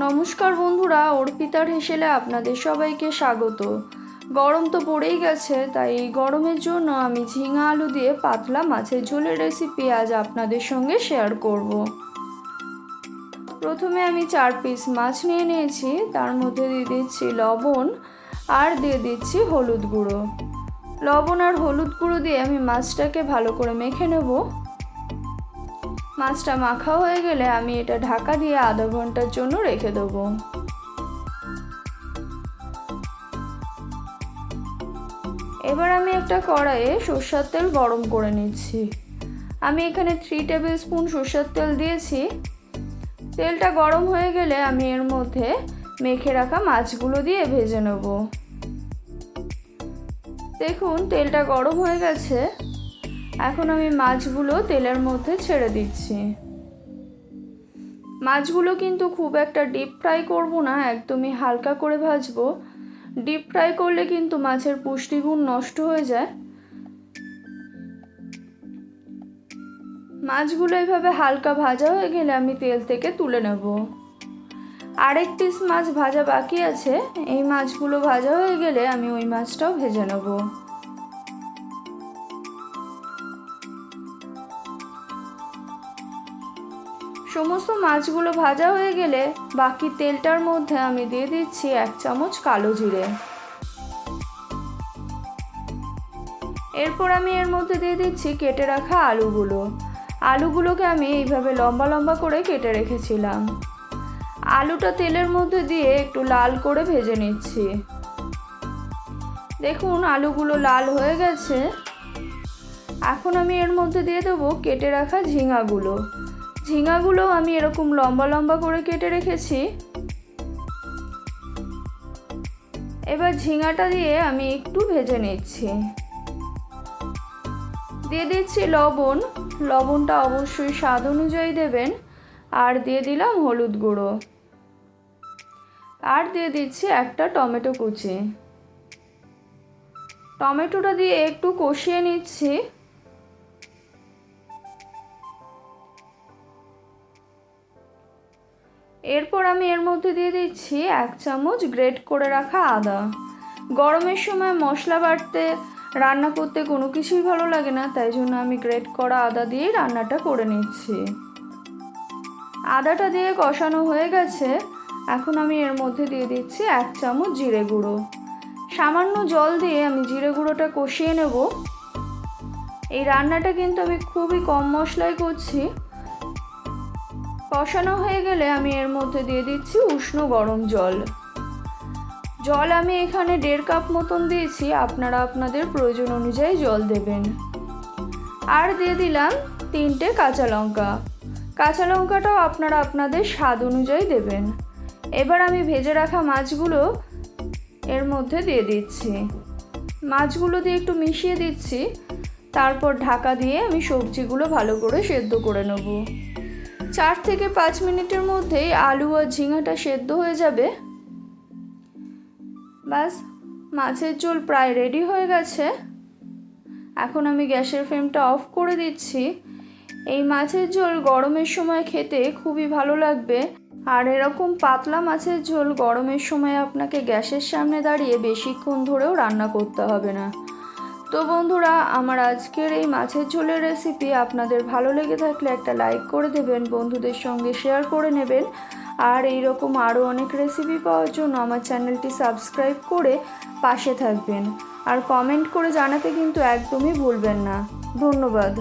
নমস্কার বন্ধুরা, অর্পিতার হেসেলে আপনাদের সবাইকে স্বাগত। গরম তো পড়েই গেছে, তাই এই গরমের জন্য আমি ঝিঙা আলু দিয়ে পাতলা মাছের ঝোলের রেসিপি আজ আপনাদের সঙ্গে শেয়ার করব। প্রথমে আমি 4 পিস মাছ নিয়ে নিয়েছি, তার মধ্যে দিয়ে দিচ্ছি লবণ আর দিয়ে দিচ্ছি হলুদ গুঁড়ো। লবণ আর হলুদ গুঁড়ো দিয়ে আমি মাছটাকে ভালো করে মেখে নেব। মাছটা মাখা হয়ে গেলে আমি এটা ঢাকা দিয়ে আধা ঘন্টার জন্য রেখে দেবো। এবার আমি একটা কড়াইয়ে সরষের তেল গরম করে নিচ্ছি। আমি এখানে 3 টেবিল স্পুন সরষের তেল দিয়েছি। তেলটা গরম হয়ে গেলে আমি এর মধ্যে মেখে রাখা মাছগুলো দিয়ে ভেজে নেব। দেখুন তেলটা গরম হয়ে গেছে। এখন আমি মাছগুলো তেলের মধ্যে ছেড়ে দিচ্ছি। মাছগুলো কিন্তু খুব একটা ডিপ ফ্রাই করব না, একদমই হালকা করে ভাজবো। ডিপ ফ্রাই করলে কিন্তু মাছের পুষ্টিগুণ নষ্ট হয়ে যায়। মাছগুলো এইভাবে হালকা ভাজা হয়ে গেলে আমি তেল থেকে তুলে নেব। আরেক পিস মাছ ভাজা বাকি আছে, এই মাছগুলো ভাজা হয়ে গেলে আমি ওই মাছটাও ভেজে নেব। সমস্ত মাছগুলো ভাজা হয়ে গেলে বাকি তেলটার মধ্যে আমি দিয়ে দিচ্ছি 1 চামচ কালো জিরে। এরপর আমি এর মধ্যে দিয়ে দিচ্ছি কেটে রাখা আলুগুলোকে আমি এইভাবে লম্বা লম্বা করে কেটে রেখেছিলাম। আলুটা তেলের মধ্যে দিয়ে একটু লাল করে ভেজে নিচ্ছি। দেখুন আলুগুলো লাল হয়ে গেছে। এখন আমি এর মধ্যে দিয়ে দেবো কেটে রাখা ঝিঙাগুলো আমি এরকম লম্বা লম্বা করে কেটে রেখেছি। এবার ঝিঙাটা দিয়ে আমি একটু ভেজে নিচ্ছি। দিয়ে দিচ্ছি লবণটা অবশ্যই স্বাদ অনুযায়ী দেবেন। আর দিয়ে দিলাম হলুদ গুঁড়ো। আর দিয়ে দিচ্ছি একটা টমেটো কুচি। টমেটোটা দিয়ে একটু কষিয়ে নিচ্ছি। এরপর আমি এর মধ্যে দিয়ে দিচ্ছি 1 চামচ গ্রেট করে রাখা আদা। গরমের সময় মশলা বাটতে রান্না করতে কোনো কিছুই ভালো লাগে না, তাই জন্য আমি গ্রেট করা আদা দিয়েই রান্নাটা করে নিচ্ছি। আদাটা দিয়ে কষানো হয়ে গেছে। এখন আমি এর মধ্যে দিয়ে দিচ্ছি 1 চামচ জিরে গুঁড়ো। সামান্য জল দিয়ে আমি জিরে গুঁড়োটা কষিয়ে নেব। এই রান্নাটা কিন্তু আমি খুবই কম মশলায় করছি। কষানো হয়ে গেলে আমি এর মধ্যে দিয়ে দিচ্ছি উষ্ণ গরম জল। আমি এখানে 1.5 কাপ মতন দিয়েছি, আপনারা আপনাদের প্রয়োজন অনুযায়ী জল দেবেন। আর দিয়ে দিলাম 3টে কাঁচা লঙ্কাটাও আপনারা আপনাদের স্বাদ অনুযায়ী দেবেন। এবার আমি ভেজে রাখা মাছগুলো এর মধ্যে দিয়ে দিচ্ছি। মাছগুলো দিয়ে একটু মিশিয়ে দিচ্ছি। তারপর ঢাকা দিয়ে আমি সবজিগুলো ভালো করে সেদ্ধ করে নেব। 4 থেকে 5 মিনিটের মধ্যেই আলু আর ঝিঙাটা সেদ্ধ হয়ে যাবে। বাস, মাছের ঝোল প্রায় রেডি হয়ে গেছে। এখন আমি গ্যাসের ফ্লেমটা অফ করে দিচ্ছি। এই মাছের ঝোল গরমের সময় খেতে খুবই ভালো লাগবে। আর এরকম পাতলা মাছের ঝোল গরমের সময় আপনাকে গ্যাসের সামনে দাঁড়িয়ে বেশিক্ষণ ধরেও রান্না করতে হবে না। তো বন্ধুরা, আমার আজকের এই মাছের ঝোলের রেসিপি আপনাদের ভালো লেগে থাকলে একটা লাইক করে দেবেন, বন্ধুদের সঙ্গে শেয়ার করে নেবেন। আর এইরকম আরও অনেক রেসিপি পাওয়ার জন্য আমার চ্যানেলটি সাবস্ক্রাইব করে পাশে থাকবেন। আর কমেন্ট করে জানাতে কিন্তু একদমই ভুলবেন না। ধন্যবাদ।